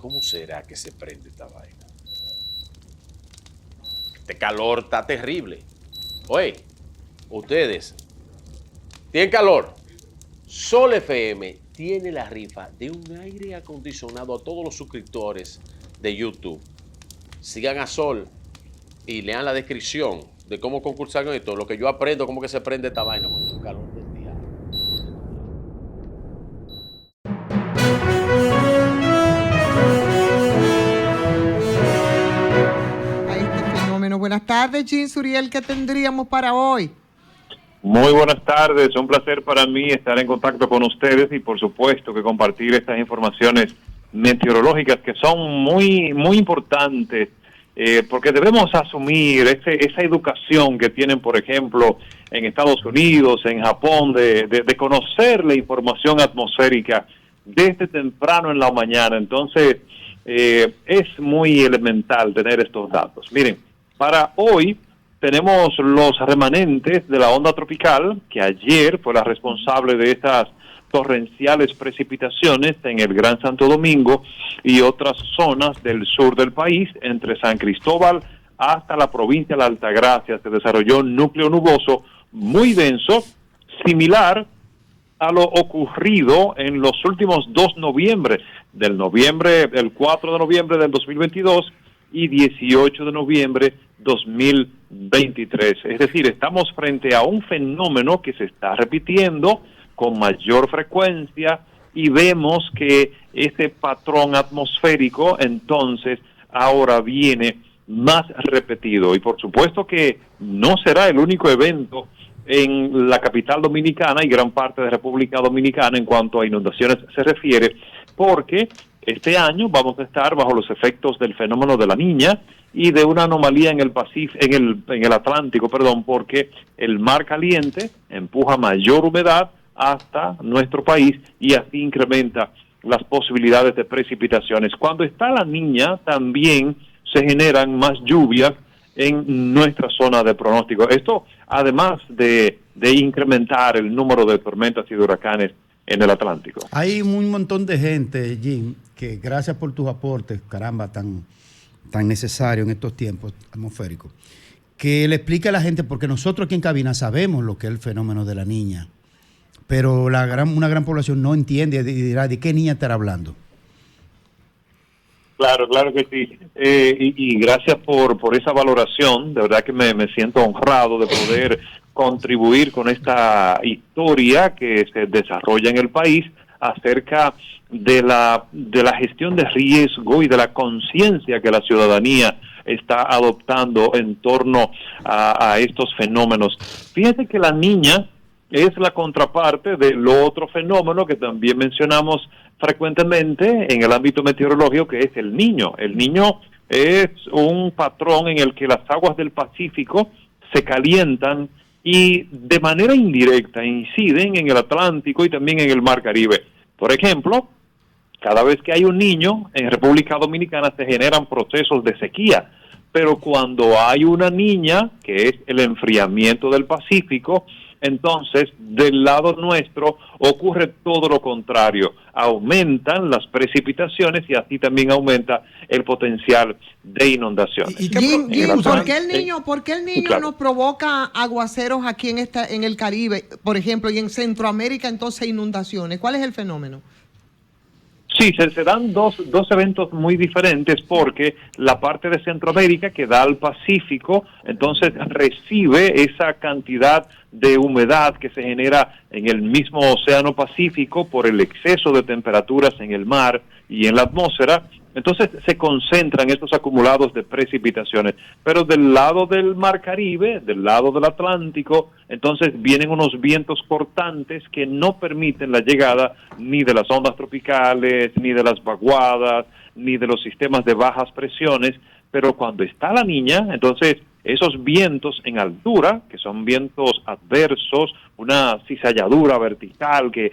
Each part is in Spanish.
¿cómo será que se prende esta vaina? Este calor está terrible. Oye, ustedes, ¿tienen calor? Sol FM tiene la rifa de un aire acondicionado a todos los suscriptores de YouTube. Sigan a Sol y lean la descripción de cómo concursar con esto. Lo que yo aprendo, cómo que se prende esta vaina con un calor del día. A este fenómeno. Buenas tardes, Jean Suriel, ¿qué tendríamos para hoy? Muy buenas tardes, un placer para mí estar en contacto con ustedes y por supuesto que compartir estas informaciones meteorológicas que son muy importantes porque debemos asumir esa educación que tienen, por ejemplo, en Estados Unidos, en Japón, de conocer la información atmosférica desde temprano en la mañana. Entonces, es muy elemental tener estos datos. Miren, para hoy tenemos los remanentes de la onda tropical, que ayer fue la responsable de estas torrenciales precipitaciones en el Gran Santo Domingo y otras zonas del sur del país, entre San Cristóbal hasta la provincia de la Altagracia. Se desarrolló un núcleo nuboso muy denso, similar a lo ocurrido en los últimos 2 noviembre, el 4 de noviembre del 2022 y 18 de noviembre 2023. Es decir, estamos frente a un fenómeno que se está repitiendo con mayor frecuencia y vemos que este patrón atmosférico entonces ahora viene más repetido. Y por supuesto que no será el único evento en la capital dominicana y gran parte de República Dominicana en cuanto a inundaciones se refiere, porque este año vamos a estar bajo los efectos del fenómeno de la Niña y de una anomalía en el Atlántico, porque el mar caliente empuja mayor humedad hasta nuestro país y así incrementa las posibilidades de precipitaciones. Cuando está la Niña también se generan más lluvias en nuestra zona de pronóstico. Esto además de incrementar el número de tormentas y de huracanes en el Atlántico. Hay un montón de gente, Jim, que gracias por tus aportes, caramba, tan necesario en estos tiempos atmosféricos, que le explique a la gente, porque nosotros aquí en cabina sabemos lo que es el fenómeno de la Niña, pero una gran población no entiende y dirá, ¿de qué niña estará hablando? Claro que sí. Y gracias por esa valoración. De verdad que me siento honrado de poder contribuir con esta historia que se desarrolla en el país acerca de la gestión de riesgo y de la conciencia que la ciudadanía está adoptando en torno a estos fenómenos. Fíjate que la Niña es la contraparte del otro fenómeno que también mencionamos frecuentemente en el ámbito meteorológico, que es el Niño. El Niño es un patrón en el que las aguas del Pacífico se calientan y de manera indirecta inciden en el Atlántico y también en el Mar Caribe. Por ejemplo, cada vez que hay un Niño en República Dominicana se generan procesos de sequía, pero cuando hay una Niña, que es el enfriamiento del Pacífico, entonces del lado nuestro ocurre todo lo contrario, aumentan las precipitaciones y así también aumenta el potencial de inundaciones. Jim, ¿por qué el niño claro, nos provoca aguaceros aquí en el Caribe, por ejemplo, y en Centroamérica entonces inundaciones? ¿Cuál es el fenómeno? Sí, se dan dos eventos muy diferentes porque la parte de Centroamérica que da al Pacífico, entonces recibe esa cantidad de humedad que se genera en el mismo Océano Pacífico por el exceso de temperaturas en el mar y en la atmósfera. Entonces se concentran estos acumulados de precipitaciones. Pero del lado del Mar Caribe, del lado del Atlántico, entonces vienen unos vientos cortantes que no permiten la llegada ni de las ondas tropicales, ni de las vaguadas, ni de los sistemas de bajas presiones. Pero cuando está la Niña, entonces esos vientos en altura, que son vientos adversos, una cizalladura vertical que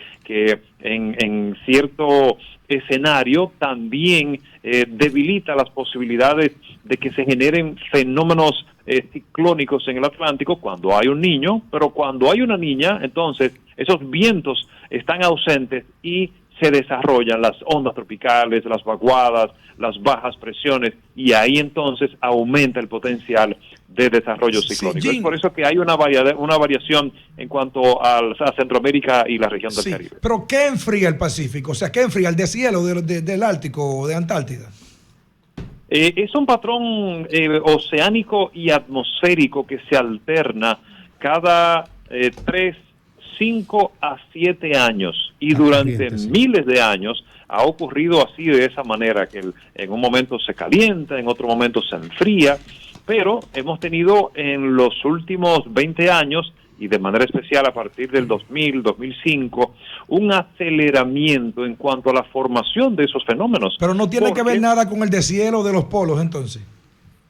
en cierto escenario también debilita las posibilidades de que se generen fenómenos ciclónicos en el Atlántico cuando hay un Niño, pero cuando hay una Niña, entonces esos vientos están ausentes y se desarrollan las ondas tropicales, las vaguadas, las bajas presiones, y ahí entonces aumenta el potencial de desarrollo ciclónico. Sí, es por eso que hay una variación en cuanto a Centroamérica y la región del sí, Caribe. pero ¿qué enfría el Pacífico? O sea, ¿qué enfría el deshielo del Ártico o de Antártida? Es un patrón oceánico y atmosférico que se alterna cada 3, 5 a 7 años, y durante corriente, sí. miles de años ha ocurrido así, de esa manera, que en un momento se calienta, en otro momento se enfría, pero hemos tenido en los últimos 20 años, y de manera especial a partir del 2000, 2005, un aceleramiento en cuanto a la formación de esos fenómenos. Pero no tiene que Porque ver nada con el deshielo de los polos, entonces.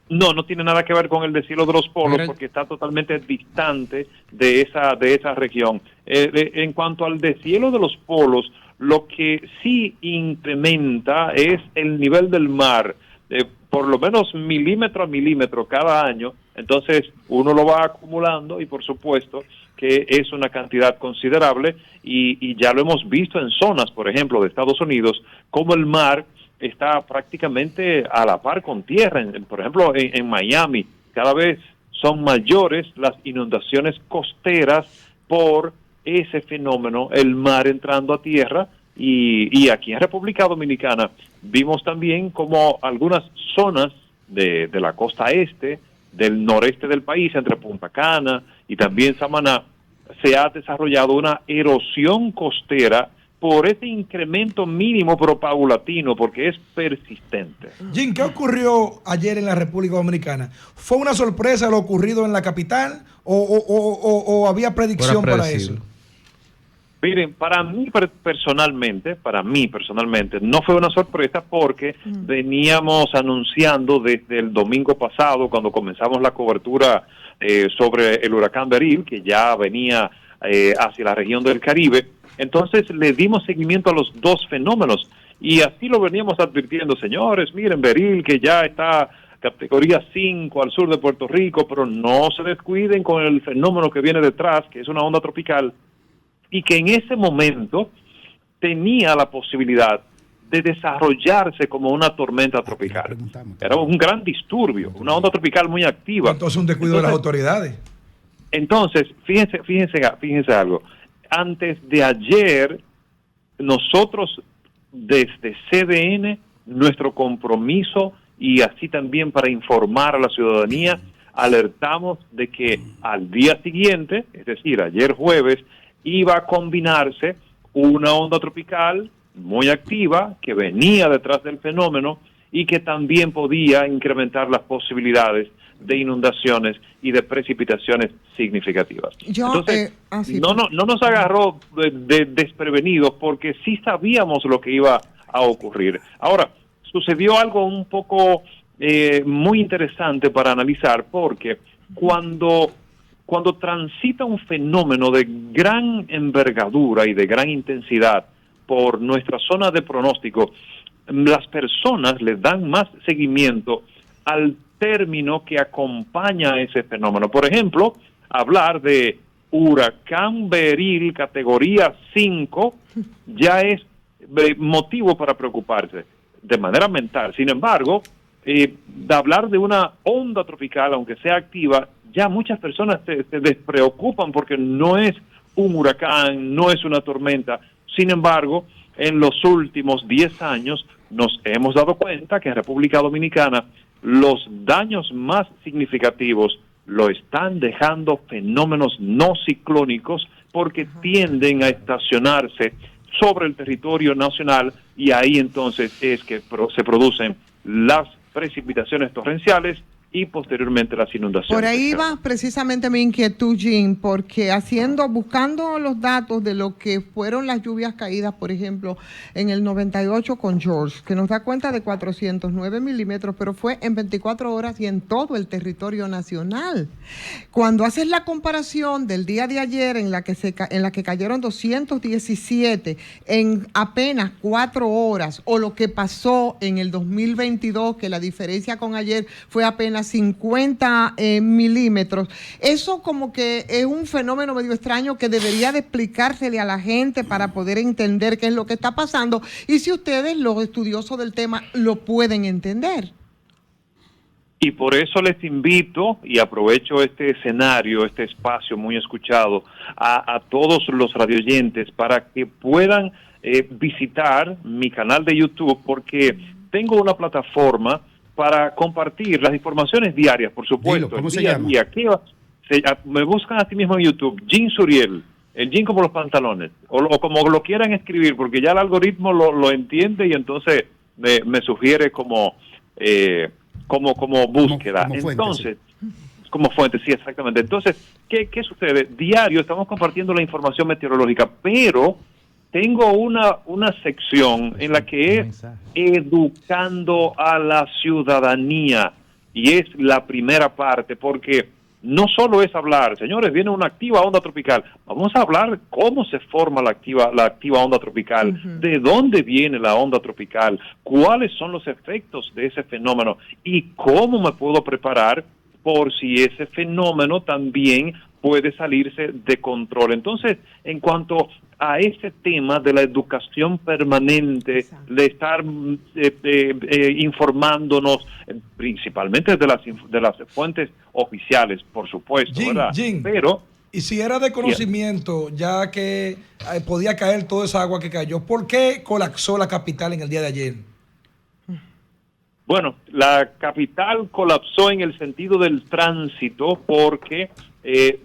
no tiene nada que ver con el deshielo de los polos, Pero porque está totalmente distante de esa región. En cuanto al deshielo de los polos, lo que sí incrementa es el nivel del mar, por lo menos milímetro a milímetro cada año. Entonces uno lo va acumulando, y por supuesto que es una cantidad considerable, y ya lo hemos visto en zonas, por ejemplo, de Estados Unidos, como el mar está prácticamente a la par con tierra. Por ejemplo, en Miami cada vez son mayores las inundaciones costeras por ese fenómeno, el mar entrando a tierra. Y aquí en República Dominicana vimos también como algunas zonas de la costa este, del noreste del país, entre Punta Cana y también Samaná, se ha desarrollado una erosión costera por ese incremento mínimo pero paulatino, porque es persistente. Jim, ¿qué ocurrió ayer en la República Dominicana? ¿Fue una sorpresa lo ocurrido en la capital o había predicción para eso? Miren, para mí personalmente, no fue una sorpresa, porque veníamos anunciando desde el domingo pasado, cuando comenzamos la cobertura sobre el huracán Beryl, que ya venía hacia la región del Caribe. Entonces le dimos seguimiento a los dos fenómenos, y así lo veníamos advirtiendo: señores, miren, Beryl, que ya está categoría 5 al sur de Puerto Rico, pero no se descuiden con el fenómeno que viene detrás, que es una onda tropical, y que en ese momento tenía la posibilidad de desarrollarse como una tormenta tropical. Era un gran disturbio, una onda tropical muy activa. Entonces un descuido de las autoridades. Entonces, fíjense algo. Antes de ayer, nosotros desde CDN, nuestro compromiso, y así también para informar a la ciudadanía, alertamos de que al día siguiente, es decir, ayer jueves, iba a combinarse una onda tropical muy activa que venía detrás del fenómeno, y que también podía incrementar las posibilidades de inundaciones y de precipitaciones significativas. Entonces, no nos agarró de desprevenidos, porque sí sabíamos lo que iba a ocurrir. Ahora, sucedió algo un poco muy interesante para analizar, porque cuando transita un fenómeno de gran envergadura y de gran intensidad por nuestra zona de pronóstico, las personas le dan más seguimiento al término que acompaña a ese fenómeno. Por ejemplo, hablar de huracán Beryl categoría 5 ya es motivo para preocuparse de manera mental. Sin embargo, de hablar de una onda tropical, aunque sea activa, ya muchas personas se despreocupan, porque no es un huracán, no es una tormenta. Sin embargo, en los últimos 10 años nos hemos dado cuenta que en República Dominicana los daños más significativos lo están dejando fenómenos no ciclónicos, porque tienden a estacionarse sobre el territorio nacional, y ahí entonces es que se producen las precipitaciones torrenciales y posteriormente las inundaciones. Por ahí va precisamente mi inquietud, Jim, porque buscando los datos de lo que fueron las lluvias caídas, por ejemplo, en el 98 con George, que nos da cuenta de 409 milímetros, pero fue en 24 horas y en todo el territorio nacional. Cuando haces la comparación del día de ayer, en la que cayeron 217 en apenas 4 horas, o lo que pasó en el 2022, que la diferencia con ayer fue apenas hasta 50 milímetros. Eso como que es un fenómeno medio extraño que debería de explicársele a la gente para poder entender qué es lo que está pasando y si ustedes, los estudiosos del tema, lo pueden entender. Y por eso les invito, y aprovecho este escenario, este espacio muy escuchado, a todos los radioyentes para que puedan visitar mi canal de YouTube, porque tengo una plataforma para compartir las informaciones diarias, por supuesto. Dilo, ¿cómo se llama? Me buscan a sí mismo en YouTube, Jim Suriel, el Jim como los pantalones, o como lo quieran escribir, porque ya el algoritmo lo entiende y entonces me sugiere como búsqueda. Como fuente, entonces, sí. Como fuente, sí, exactamente. Entonces, ¿qué sucede? Diario estamos compartiendo la información meteorológica, pero tengo una sección en la que es educando a la ciudadanía, y es la primera parte, porque no solo es hablar, señores, viene una activa onda tropical, vamos a hablar cómo se forma la activa onda tropical, de dónde viene la onda tropical, cuáles son los efectos de ese fenómeno y cómo me puedo preparar por si ese fenómeno también puede salirse de control. Entonces, en cuanto a ese tema de la educación permanente, de estar informándonos, principalmente de las fuentes oficiales, por supuesto, ¿verdad? Pero, y si era de conocimiento, ya que podía caer toda esa agua que cayó, ¿por qué colapsó la capital en el día de ayer? Bueno, la capital colapsó en el sentido del tránsito porque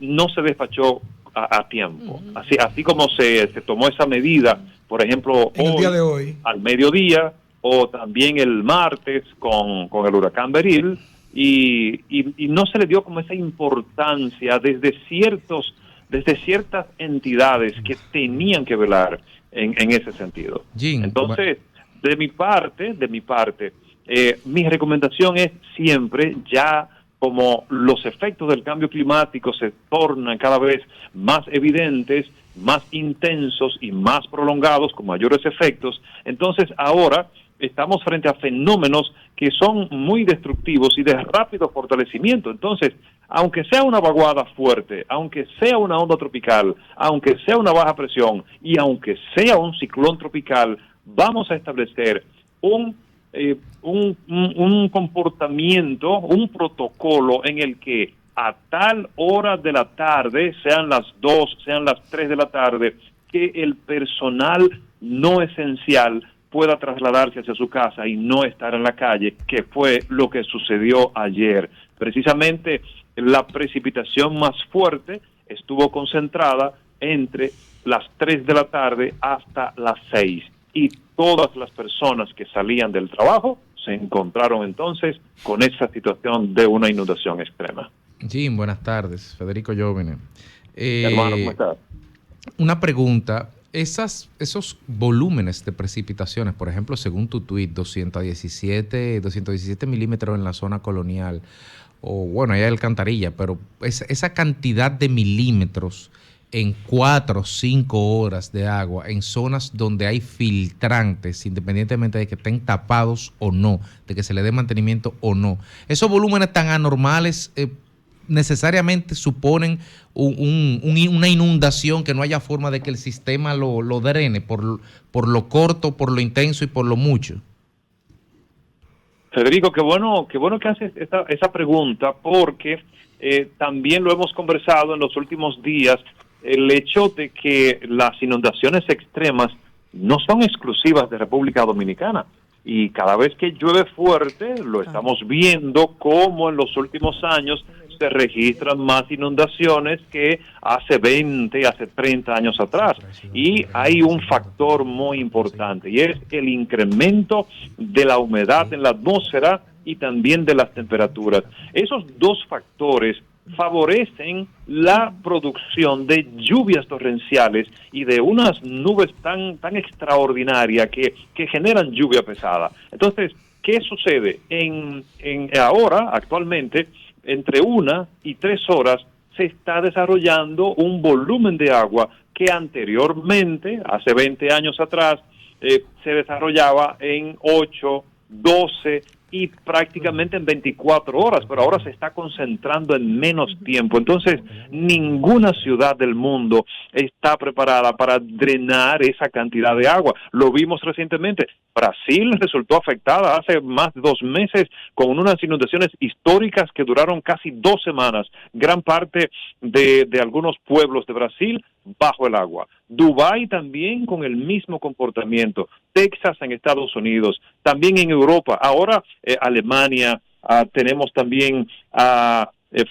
no se despachó a tiempo. Así como se tomó esa medida, por ejemplo, el día de hoy, al mediodía, o también el martes con el huracán Beryl, y no se le dio como esa importancia desde ciertas entidades que tenían que velar en ese sentido. Jim, entonces, de mi parte, mi recomendación es siempre, ya como los efectos del cambio climático se tornan cada vez más evidentes, más intensos y más prolongados, con mayores efectos, entonces ahora estamos frente a fenómenos que son muy destructivos y de rápido fortalecimiento. Entonces, aunque sea una vaguada fuerte, aunque sea una onda tropical, aunque sea una baja presión y aunque sea un ciclón tropical, vamos a establecer un comportamiento, un protocolo en el que a tal hora de la tarde, sean las 2, sean las 3 de la tarde, que el personal no esencial pueda trasladarse hacia su casa y no estar en la calle, que fue lo que sucedió ayer. Precisamente la precipitación más fuerte estuvo concentrada entre las 3 de la tarde hasta las 6, y todas las personas que salían del trabajo se encontraron entonces con esa situación de una inundación extrema. Jim, buenas tardes. Federico Jóvenes. Hermano, ¿cómo estás? Una pregunta. Esos volúmenes de precipitaciones, por ejemplo, según tu tuit, 217 milímetros en la zona colonial, o bueno, allá hay Alcantarilla, pero esa cantidad de milímetros en 4 o 5 horas de agua en zonas donde hay filtrantes, independientemente de que estén tapados o no, de que se le dé mantenimiento o no. Esos volúmenes tan anormales necesariamente suponen una inundación que no haya forma de que el sistema lo drene por lo corto, por lo intenso y por lo mucho. Federico, qué bueno que haces esa pregunta, porque también lo hemos conversado en los últimos días, el hecho de que las inundaciones extremas no son exclusivas de República Dominicana, y cada vez que llueve fuerte lo estamos viendo como en los últimos años se registran más inundaciones que hace 20, hace 30 años atrás. Y hay un factor muy importante, y es el incremento de la humedad en la atmósfera y también de las temperaturas. Esos dos factores favorecen la producción de lluvias torrenciales y de unas nubes tan extraordinarias que generan lluvia pesada. Entonces, ¿qué sucede? Ahora, actualmente, entre 1 y 3 horas se está desarrollando un volumen de agua que anteriormente, hace 20 años atrás, se desarrollaba en 8, 12, y prácticamente en 24 horas, pero ahora se está concentrando en menos tiempo. Entonces, ninguna ciudad del mundo está preparada para drenar esa cantidad de agua. Lo vimos recientemente. Brasil resultó afectada hace más de 2 meses con unas inundaciones históricas que duraron casi 2 semanas. Gran parte de algunos pueblos de Brasil bajo el agua. Dubái también con el mismo comportamiento. Texas en Estados Unidos, también en Europa. Ahora Alemania, tenemos también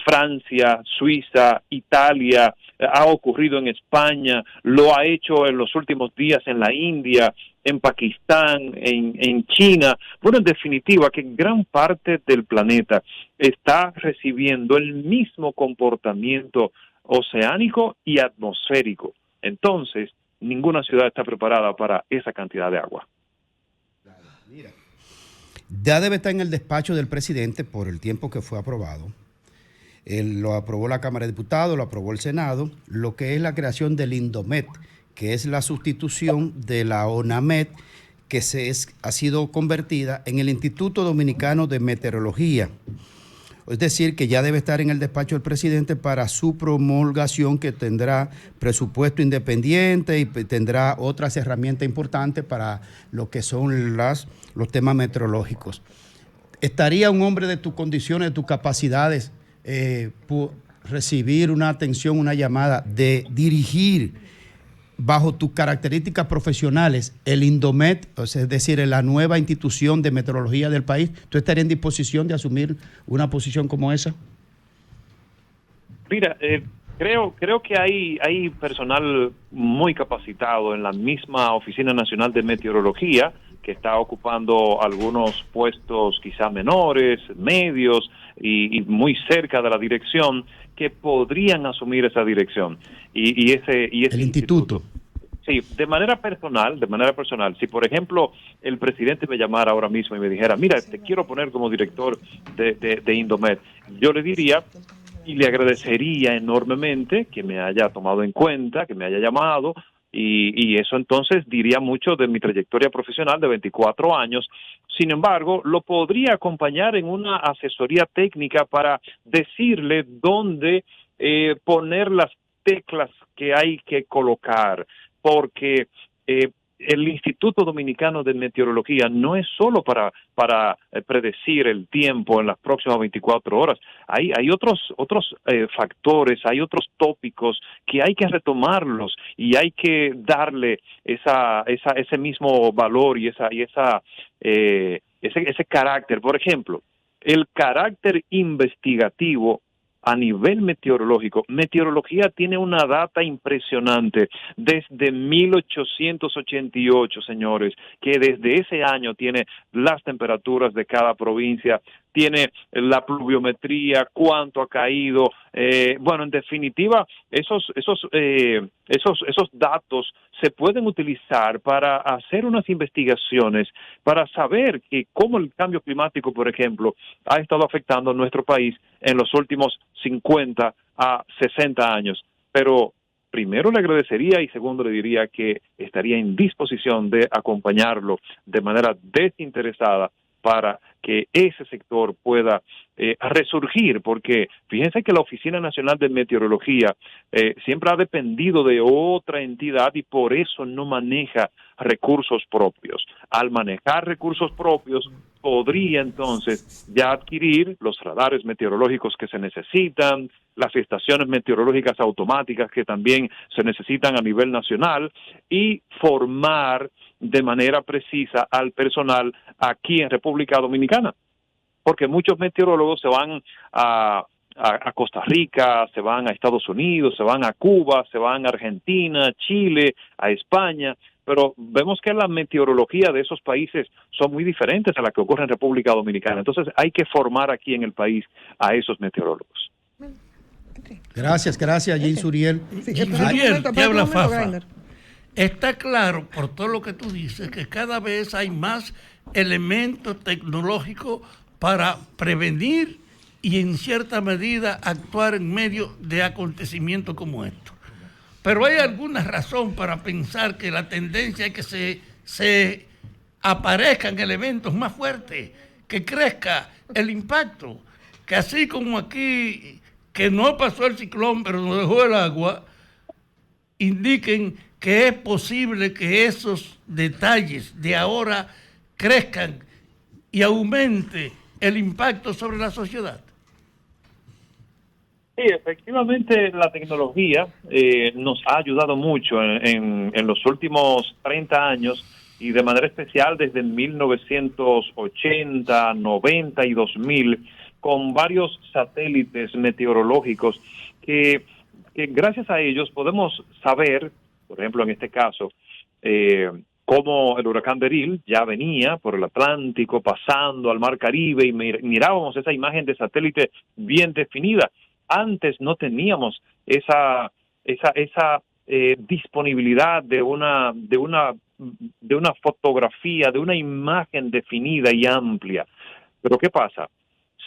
Francia, Suiza, Italia, ha ocurrido en España, lo ha hecho en los últimos días en la India, en Pakistán, en China. Bueno, en definitiva, que gran parte del planeta está recibiendo el mismo comportamiento oceánico y atmosférico. Entonces, ninguna ciudad está preparada para esa cantidad de agua. Mira, ya debe estar en el despacho del presidente por el tiempo que fue aprobado. Lo aprobó la Cámara de Diputados, lo aprobó el Senado, lo que es la creación del INDOMET, que es la sustitución de la ONAMED, que ha sido convertida en el Instituto Dominicano de Meteorología. Es decir, que ya debe estar en el despacho del presidente para su promulgación, que tendrá presupuesto independiente y tendrá otras herramientas importantes para lo que son los temas meteorológicos. ¿Estaría un hombre de tus condiciones, de tus capacidades, recibir una atención, una llamada de dirigir bajo tus características profesionales el INDOMET, es decir, la nueva institución de meteorología del país? ¿Tú estarías en disposición de asumir una posición como esa? Mira, creo que hay personal muy capacitado en la misma Oficina Nacional de Meteorología que está ocupando algunos puestos quizá menores, medios y muy cerca de la dirección, que podrían asumir esa dirección y ese el instituto. Sí, de manera personal, si por ejemplo el presidente me llamara ahora mismo y me dijera, mira, te quiero poner como director de INDOMET, yo le diría y le agradecería enormemente que me haya tomado en cuenta, que me haya llamado, y eso entonces diría mucho de mi trayectoria profesional de 24 años. Sin embargo, lo podría acompañar en una asesoría técnica para decirle dónde poner las teclas que hay que colocar, porque el Instituto Dominicano de Meteorología no es solo para predecir el tiempo en las próximas 24 horas. Hay otros factores, hay otros tópicos que hay que retomarlos y hay que darle ese mismo valor y ese carácter. Por ejemplo, el carácter investigativo a nivel meteorológico. Meteorología tiene una data impresionante desde 1888, señores, que desde ese año tiene las temperaturas de cada provincia, tiene la pluviometría, cuánto ha caído. Bueno, en definitiva, esos datos se pueden utilizar para hacer unas investigaciones, para saber que cómo el cambio climático, por ejemplo, ha estado afectando a nuestro país en los últimos 50 a 60 años. Pero primero le agradecería y segundo le diría que estaría en disposición de acompañarlo de manera desinteresada para que ese sector pueda resurgir, porque fíjense que la Oficina Nacional de Meteorología siempre ha dependido de otra entidad y por eso no maneja recursos propios. Al manejar recursos propios, podría entonces ya adquirir los radares meteorológicos que se necesitan, las estaciones meteorológicas automáticas que también se necesitan a nivel nacional y formar de manera precisa al personal aquí en República Dominicana, porque muchos meteorólogos se van a Costa Rica, se van a Estados Unidos, se van a Cuba, se van a Argentina, Chile, a España, pero vemos que la meteorología de esos países son muy diferentes a la que ocurre en República Dominicana. Entonces hay que formar aquí en el país a esos meteorólogos. Gracias, Jim Suriel. Suriel, te habla Fafa. Está claro, por todo lo que tú dices, que cada vez hay más elementos tecnológicos para prevenir y en cierta medida actuar en medio de acontecimientos como estos. Pero hay alguna razón para pensar que la tendencia es que se aparezcan elementos más fuertes que crezca el impacto, que así como aquí, que no pasó el ciclón, pero nos dejó el agua, indiquen que es posible que esos detalles de ahora crezcan y aumente el impacto sobre la sociedad. Sí, efectivamente la tecnología nos ha ayudado mucho en los últimos 30 años y de manera especial desde 1980, 90 y 2000, con varios satélites meteorológicos que gracias a ellos podemos saber, por ejemplo en este caso, cómo el huracán Beryl ya venía por el Atlántico pasando al Mar Caribe y mirábamos esa imagen de satélite bien definida. Antes no teníamos esa disponibilidad de una fotografía, de una imagen definida y amplia. Pero ¿qué pasa?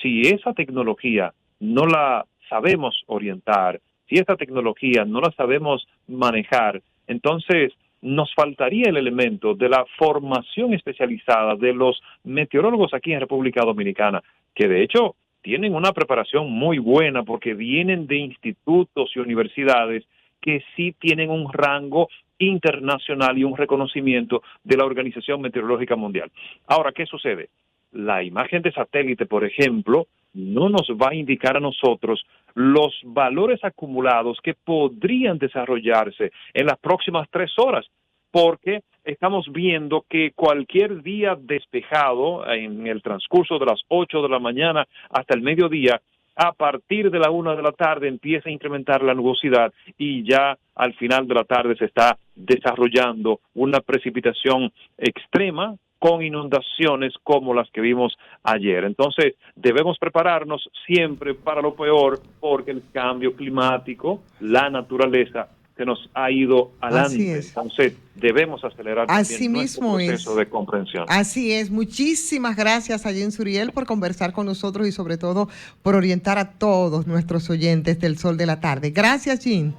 Si esa tecnología no la sabemos orientar, si esa tecnología no la sabemos manejar, entonces nos faltaría el elemento de la formación especializada de los meteorólogos aquí en República Dominicana, que de hecho tienen una preparación muy buena porque vienen de institutos y universidades que sí tienen un rango internacional y un reconocimiento de la Organización Meteorológica Mundial. Ahora, ¿qué sucede? La imagen de satélite, por ejemplo, no nos va a indicar a nosotros los valores acumulados que podrían desarrollarse en las próximas 3 horas, porque estamos viendo que cualquier día despejado en el transcurso de las 8 de la mañana hasta el mediodía, a partir de la 1 de la tarde empieza a incrementar la nubosidad y ya al final de la tarde se está desarrollando una precipitación extrema con inundaciones como las que vimos ayer. Entonces, debemos prepararnos siempre para lo peor porque el cambio climático, la naturaleza, se nos ha ido adelante. Entonces, debemos acelerar también nuestro proceso de comprensión. Así es. Muchísimas gracias a Jean Suriel por conversar con nosotros y sobre todo por orientar a todos nuestros oyentes del Sol de la Tarde. Gracias, Jean.